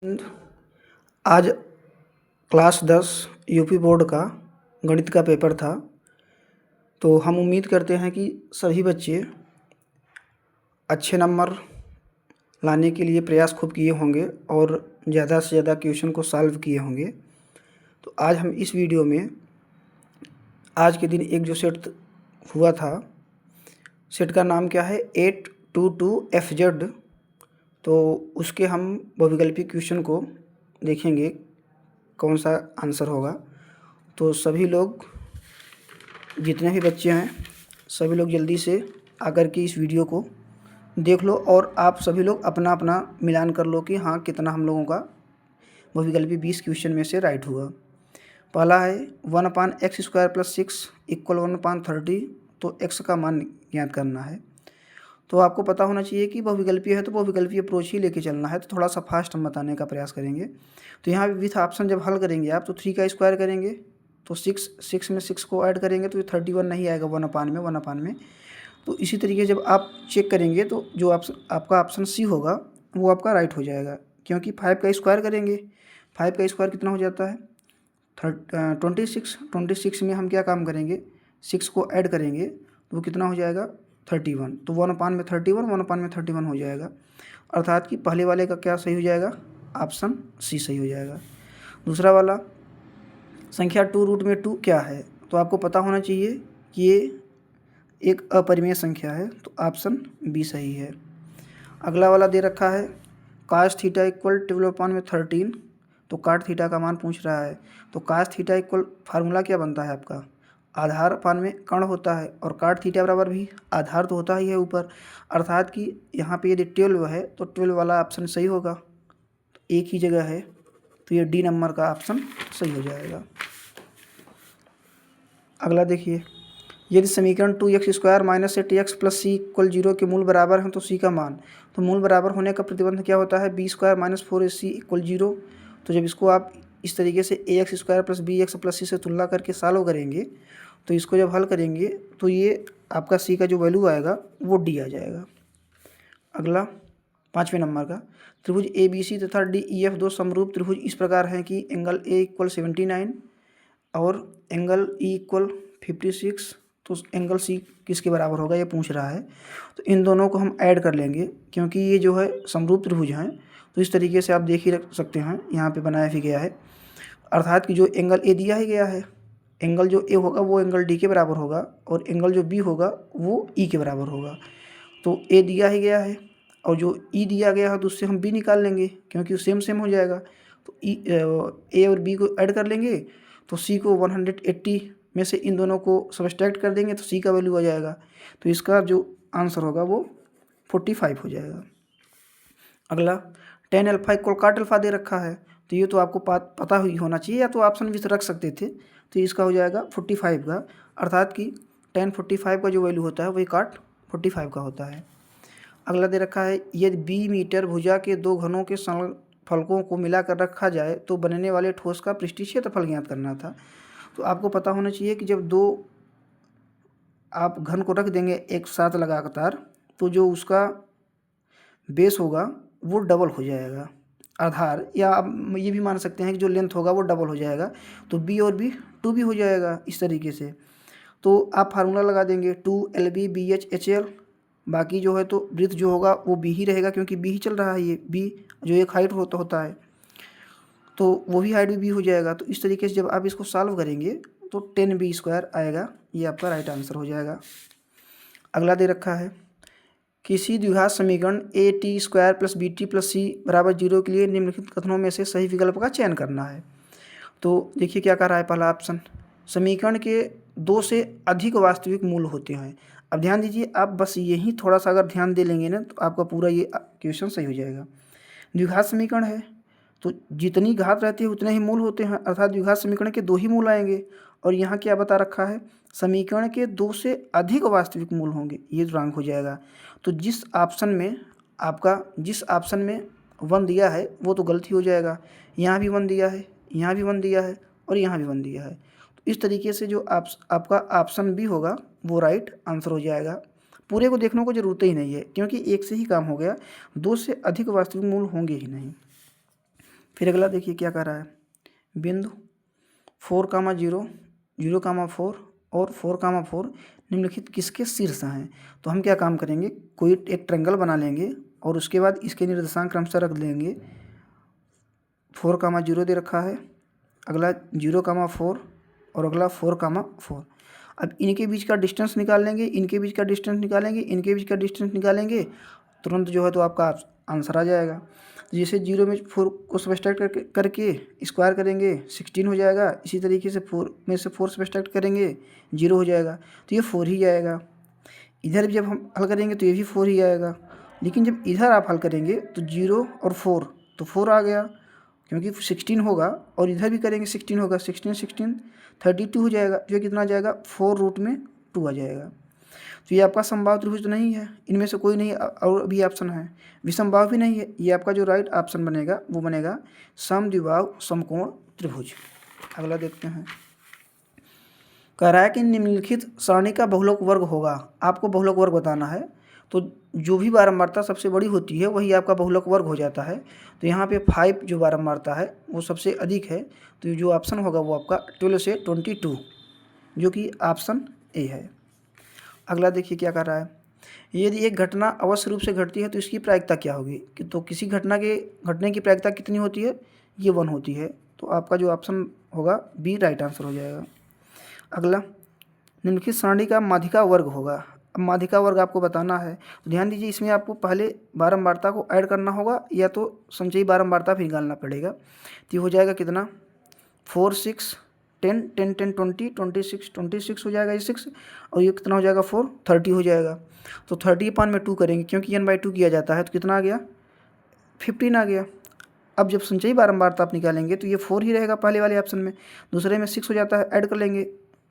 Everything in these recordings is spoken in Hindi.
आज क्लास 10 यूपी बोर्ड का गणित का पेपर था। तो हम उम्मीद करते हैं कि सभी बच्चे अच्छे नंबर लाने के लिए प्रयास खूब किए होंगे और ज़्यादा से ज़्यादा क्वेश्चन को सॉल्व किए होंगे। तो आज हम इस वीडियो में आज के दिन एक जो सेट हुआ था, सेट का नाम क्या है 822FZ। तो उसके हम बहुविकल्पी क्वेश्चन को देखेंगे कौन सा आंसर होगा। तो सभी लोग जितने भी बच्चे हैं सभी लोग जल्दी से आकर के इस वीडियो को देख लो और आप सभी लोग अपना अपना मिलान कर लो कि हाँ कितना हम लोगों का बहुविकल्पी 20 क्वेश्चन में से राइट हुआ। पहला है 1/x² + 6 = 1/30। तो x का मान ज्ञात करना है। तो आपको पता होना चाहिए कि बहुविकल्पी है तो बहुविकल्पी अप्रोच ही लेके चलना है। तो थोड़ा सा फास्ट हम बताने का प्रयास करेंगे। तो यहाँ विथ ऑप्शन जब हल करेंगे आप तो 3 का स्क्वायर करेंगे तो 6 में 6 को ऐड करेंगे तो ये 31 नहीं आएगा 1/1 में। तो इसी तरीके जब आप चेक करेंगे तो जो आपका ऑप्शन सी होगा वो आपका राइट हो जाएगा, क्योंकि 5 का स्क्वायर करेंगे। 5 का स्क्वायर कितना हो जाता है 26 में हम क्या काम करेंगे 6 को ऐड करेंगे तो वो कितना हो जाएगा 31। तो 1/31 हो जाएगा, अर्थात कि पहले वाले का क्या सही हो जाएगा ऑप्शन सी सही हो जाएगा। दूसरा वाला संख्या 2√2 क्या है, तो आपको पता होना चाहिए कि ये एक अपरिमेय संख्या है, तो ऑप्शन बी सही है। अगला वाला दे रखा है cos थीटा = 12/13। तो काट थीटा का मान पूछ रहा है। तो cos थीटा इक्वल फार्मूला क्या बनता है आपका आधार अपान में कर्ण होता है और काट थीटा बराबर भी आधार तो होता ही है ऊपर, अर्थात कि यहाँ पे यदि 12 है तो 12 वाला ऑप्शन सही होगा। तो एक ही जगह है तो ये डी नंबर का ऑप्शन सही हो जाएगा। अगला देखिए, यदि समीकरण 2x² - 8x + c = 0 के मूल बराबर हैं तो c का मान। तो मूल बराबर होने का प्रतिबंध क्या होता है b² - 4ac = 0। तो जब इसको आप इस तरीके से ax² + bx + c से तुलना करके सॉल्व करेंगे तो इसको जब हल करेंगे तो ये आपका c का जो वैल्यू आएगा वो d आ जाएगा। अगला 5वें नंबर का त्रिभुज ABC तथा DEF दो समरूप त्रिभुज इस प्रकार हैं कि एंगल A = 79 और एंगल E = 56। तो एंगल सी किसके बराबर होगा ये पूछ रहा है। तो इन दोनों को हम ऐड कर लेंगे, क्योंकि ये जो है समरूप त्रिभुज हैं। तो इस तरीके से आप देख ही रख सकते हैं, यहाँ पे बनाया भी गया है, अर्थात कि जो एंगल ए दिया ही गया है, एंगल जो ए होगा वो एंगल डी के बराबर होगा और एंगल जो बी होगा वो ई के बराबर होगा। तो ए दिया ही गया है और जो ई दिया गया है तो उससे हम बी निकाल लेंगे, क्योंकि सेम सेम हो जाएगा। तो ए और बी को ऐड कर लेंगे तो सी को 180 में से इन दोनों को सब्सट्रैक्ट कर देंगे तो सी का वैल्यू आ जाएगा। तो इसका जो आंसर होगा वो 45 हो जाएगा। अगला tan अल्फा = cot अल्फा दे रखा है। तो ये तो आपको पता ही होना चाहिए, या तो ऑप्शन भी रख सकते थे। तो इसका हो जाएगा 45 का, अर्थात कि tan 45 का जो वैल्यू होता है वही cot 45 का होता है। अगला दे रखा है यदि b मीटर भुजा के दो घनों के फलकों को मिलाकर रखा जाए तो बनने वाले ठोस का पृष्ठीय क्षेत्रफल ज्ञात करना था। तो आपको पता होना चाहिए कि जब दो आप घन को रख देंगे एक साथ लगातार तो जो उसका बेस होगा वो डबल हो जाएगा आधार, या आप ये भी मान सकते हैं कि जो लेंथ होगा वो डबल हो जाएगा। तो बी और बी 2 भी हो जाएगा इस तरीके से। तो आप फार्मूला लगा देंगे 2LB BH HL, बाकी जो है तो वृत्त जो होगा वो बी ही रहेगा, क्योंकि बी ही चल रहा है, ये बी जो एक हाइट होता है तो वो भी हाइट भी बी हो जाएगा। तो इस तरीके से जब आप इसको सॉल्व करेंगे तो 10b² आएगा, ये आपका राइट आंसर हो जाएगा। अगला दे रखा है किसी द्विघात समीकरण AT² + BT + C = 0 के लिए निम्नलिखित कथनों में से सही विकल्प का चयन करना है। तो देखिए क्या कर रहा है पहला ऑप्शन, समीकरण के 2 से अधिक वास्तविक मूल होते हैं। अब ध्यान दीजिए, आप बस यही थोड़ा सा अगर ध्यान दे लेंगे ना तो आपका पूरा ये क्वेश्चन सही हो जाएगा। द्विघात समीकरण है तो जितनी घात रहती है उतने ही मूल होते हैं, अर्थात द्विघात समीकरण के 2 ही मूल आएंगे। और यहाँ क्या बता रखा है समीकरण के 2 से अधिक वास्तविक मूल होंगे, ये रॉन्ग हो जाएगा। तो जिस ऑप्शन में 1 दिया है वो तो गलती हो जाएगा। यहाँ भी 1 दिया है, यहाँ भी 1 दिया है और यहाँ भी 1 दिया है। तो इस तरीके से जो आपका ऑप्शन बी होगा वो राइट आंसर हो जाएगा। पूरे को देखने को जरूरत ही नहीं है, क्योंकि एक से ही काम हो गया, 2 से अधिक वास्तविक मूल होंगे ही नहीं। फिर अगला देखिए क्या कर रहा है, बिंदु 4,0 0,4 और 4,4 निम्नलिखित किसके शीर्ष हैं। तो हम क्या काम करेंगे, कोई एक ट्रायंगल बना लेंगे और उसके बाद इसके निर्देशांक क्रमशः रख देंगे। 4,0 दे रखा है, अगला 0,4 और अगला 4,4। अब इनके बीच का डिस्टेंस निकाल लेंगे, इनके बीच का डिस्टेंस निकालेंगे, इनके बीच का डिस्टेंस निकालेंगे, तुरंत जो है तो आपका आंसर आ जाएगा। जैसे 0 में 4 को सब्ट्रैक्ट करके स्क्वायर करेंगे 16 हो जाएगा। इसी तरीके से 4 में से 4 सब्ट्रैक्ट करेंगे 0 हो जाएगा, तो ये 4 ही आएगा। इधर भी जब हम हल करेंगे तो ये भी 4 ही आएगा, लेकिन जब इधर आप हल करेंगे तो 0 और 4 तो 4 आ गया, क्योंकि 16 होगा और इधर भी करेंगे 16 होगा, 16 32 हो जाएगा, जो कितना आ जाएगा 4√2 आ जाएगा। तो ये आपका समबाहु त्रिभुज तो नहीं है, इनमें से कोई नहीं, और भी ऑप्शन है विषमबाहु भी नहीं है। ये आपका जो राइट ऑप्शन बनेगा वो बनेगा समद्विबाहु समकोण त्रिभुज। अगला देखते हैं, कह रहा है कि निम्नलिखित सारणी का बहुलक वर्ग होगा। आपको बहुलक वर्ग बताना है, तो जो भी बारंबारता सबसे बड़ी होती है वही आपका बहुलक वर्ग हो जाता है। तो यहाँ पे 5 जो बारंबारता है वो सबसे अधिक है, तो जो ऑप्शन होगा वो आपका 12 से 22, जो कि ऑप्शन ए है। अगला देखिए क्या कर रहा है, यदि एक घटना अवश्य रूप से घटती है तो इसकी प्रायिकता क्या होगी। तो किसी घटना के घटने की प्रायिकता कितनी होती है, ये 1 होती है। तो आपका जो ऑप्शन होगा बी राइट आंसर हो जाएगा। अगला, निम्नलिखित सारणी का माध्यिका वर्ग होगा। अब माध्यिका वर्ग आपको बताना है, तो ध्यान दीजिए इसमें आपको पहले बारंबारता को ऐड करना होगा या तो संचयी बारंबारता भी निकालना पड़ेगा। तो ये हो जाएगा कितना 4 6 10 10 10 20 26 26 हो जाएगा ये 6, और ये कितना हो जाएगा 4 30 हो जाएगा। तो 30/2 करेंगे, क्योंकि n/2 किया जाता है, तो कितना आ गया 15 आ गया। अब जब संचयी बारंबारता आप निकालेंगे तो ये 4 ही रहेगा पहले वाले ऑप्शन में, दूसरे में 6 हो जाता है, ऐड कर लेंगे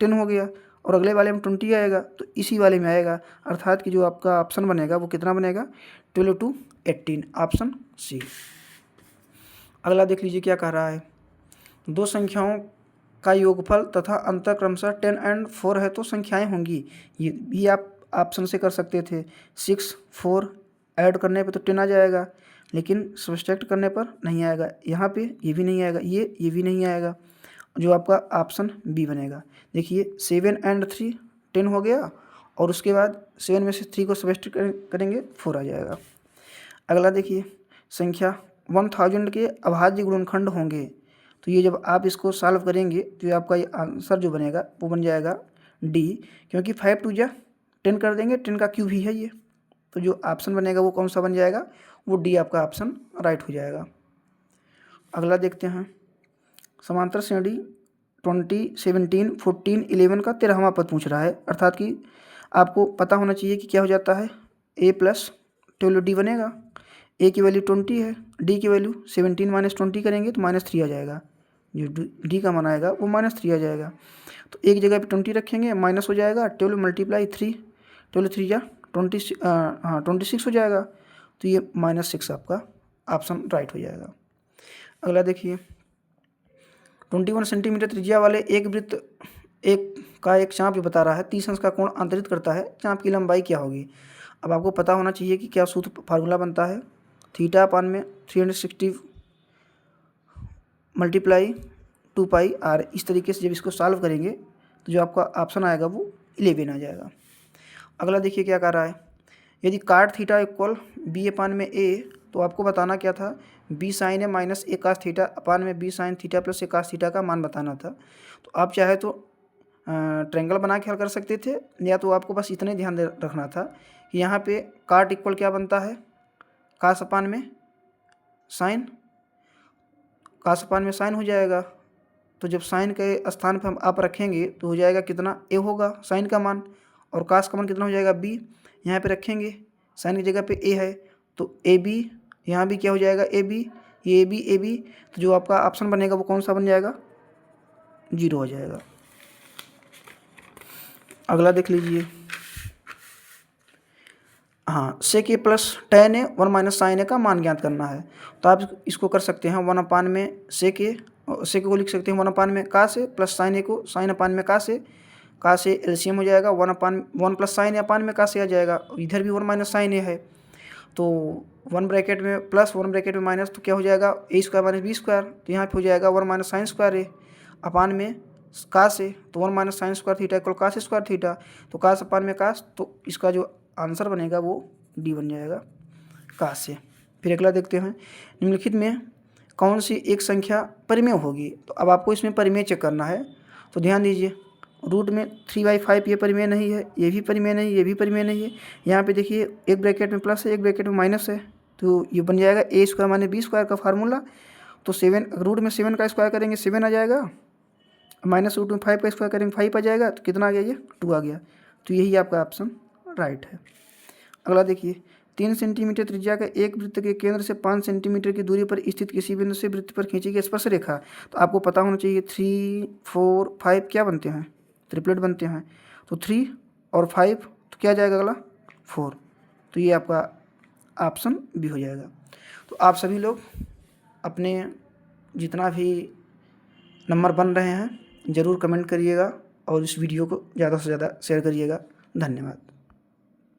10 हो गया, और अगले वाले में 20 आएगा, तो इसी वाले में आएगा, अर्थात कि जो आपका ऑप्शन बनेगा वो कितना बनेगा 12 to 18, ऑप्शन सी। अगला देख लीजिए क्या कह रहा है, दो संख्याओं का योगफल तथा अंतर क्रमशः 10 और 4 है तो संख्याएं होंगी। ये भी आप ऑप्शन से कर सकते थे, 6 4 ऐड करने पे तो 10 आ जाएगा, लेकिन सब्सट्रैक्ट करने पर नहीं आएगा। यहाँ पे ये भी नहीं आएगा, ये भी नहीं आएगा, जो आपका ऑप्शन बी बनेगा। देखिए 7 और 3 10 हो गया, और उसके बाद 7 में से 3 को सब्सट्रैक्ट करेंगे 4 आ जाएगा। अगला देखिए, संख्या 1000 के अभाज्य गुणनखंड होंगे। तो ये जब आप इसको सॉल्व करेंगे तो ये आपका ये आंसर जो बनेगा वो बन जाएगा डी, क्योंकि 5 2 जा 10 कर देंगे, 10 का क्यूब ही है ये। तो जो ऑप्शन बनेगा वो कौन सा बन जाएगा, वो डी आपका ऑप्शन राइट हो जाएगा। अगला देखते हैं, समांतर श्रेणी 20 17 14 11 का 13वां पद पूछ रहा है, अर्थात कि आपको पता होना चाहिए कि क्या हो जाता है, a प्लस 12d बनेगा। a की वैल्यू 20 है, d की वैल्यू 17 - 20 करेंगे तो -3 आ जाएगा, जो d का मान आएगा वो -3 आ जाएगा। तो एक जगह पे 20 रखेंगे, माइनस हो जाएगा 12 × 3, 12 3 जा 20, हाँ 26 हो जाएगा, तो ये -6 आपका ऑप्शन राइट हो जाएगा। अगला देखिए, 21 सेंटीमीटर त्रिज्या वाले एक वृत्त एक चाप जो बता रहा है 30 अंश का कोण अंतरित करता है, चाप की लंबाई क्या होगी। अब आपको पता होना चाहिए कि क्या सूत्र फार्मूला बनता है, θ/में 360 × 2πr। इस तरीके से जब इसको सॉल्व करेंगे तो जो आपका ऑप्शन आएगा वो 11 आ जाएगा। अगला देखिए क्या कर रहा है, यदि cot θ = b/a, तो आपको बताना क्या था, b sin a - a cos θ में b sin θ + a cos θ का मान बताना था। तो आप चाहे तो ट्रायंगल बना के हल कर सकते थे, या तो आपको बस इतने ध्यान रखना था कि यहाँ पे cot इक्वल क्या बनता है, cos में साइन, cos में साइन हो जाएगा। तो जब साइन के स्थान पर हम आप रखेंगे तो हो जाएगा कितना, a होगा साइन का मान, और cos का मान कितना हो जाएगा b। यहाँ पे रखेंगे साइन की जगह पे a है, तो ए बी, यहाँ भी क्या हो जाएगा ए बी, ये ए बी, तो जो आपका ऑप्शन बनेगा वो कौन सा बन जाएगा, 0 हो जाएगा। अगला देख लीजिए, हाँ sec a + tan a 1 - sin a का मान ज्ञात करना है। तो आप इसको कर सकते हैं 1/में sec a, sec को लिख सकते हैं 1/में cos a, plus sin a को sin में cos a, cos a LCM हो जाएगा 1 + sin a में cos a आ जाएगा, इधर भी 1 - sin a है, तो 1 ब्रैकेट में प्लस 1 ब्रैकेट में माइनस, तो क्या हो जाएगा A square minus B square, तो यहाँ पे हो जाएगा 1 minus sine square A upon में कास ए, तो 1 minus sine square theta equal cos square theta, तो कास अपान में कास, तो इसका जो आंसर बनेगा वो डी बन जाएगा कास से। फिर अगला देखते हैं, निम्नलिखित में कौन सी एक संख्या परिमेय होगी। तो अब आपको इसमें परिमेय चेक करना है, तो ध्यान दीजिए रूट में 3/5 ये परिमेय नहीं है, ये भी परिमेय नहीं, ये भी परिमेय नहीं है। यहाँ पे देखिए एक ब्रैकेट में प्लस है, एक ब्रैकेट में माइनस है, तो ये बन जाएगा A square minus B square का फार्मूला। तो 7 रूट में 7 का स्क्वायर करेंगे 7 आ जाएगा, माइनस रूट में 5 का स्क्वायर करेंगे 5 आ जाएगा, तो कितना आ गया ये 2 आ गया। तो यही आपका ऑप्शन राइट है। अगला देखिए, 3 सेंटीमीटर त्रिज्या का एक वृत्त के केंद्र से 5 सेंटीमीटर की दूरी पर स्थित किसी बिंदु से वृत्त पर खींची गई स्पर्श रेखा। तो आपको पता होना चाहिए 3, 4, 5 क्या बनते हैं, ट्रिपलेट बनते हैं। तो 3 और 5 तो क्या जाएगा अगला 4, तो ये आपका ऑप्शन भी हो जाएगा। तो आप सभी लोग अपने जितना भी नंबर बन रहे हैं ज़रूर कमेंट करिएगा और इस वीडियो को ज़्यादा से ज़्यादा शेयर करिएगा। धन्यवाद।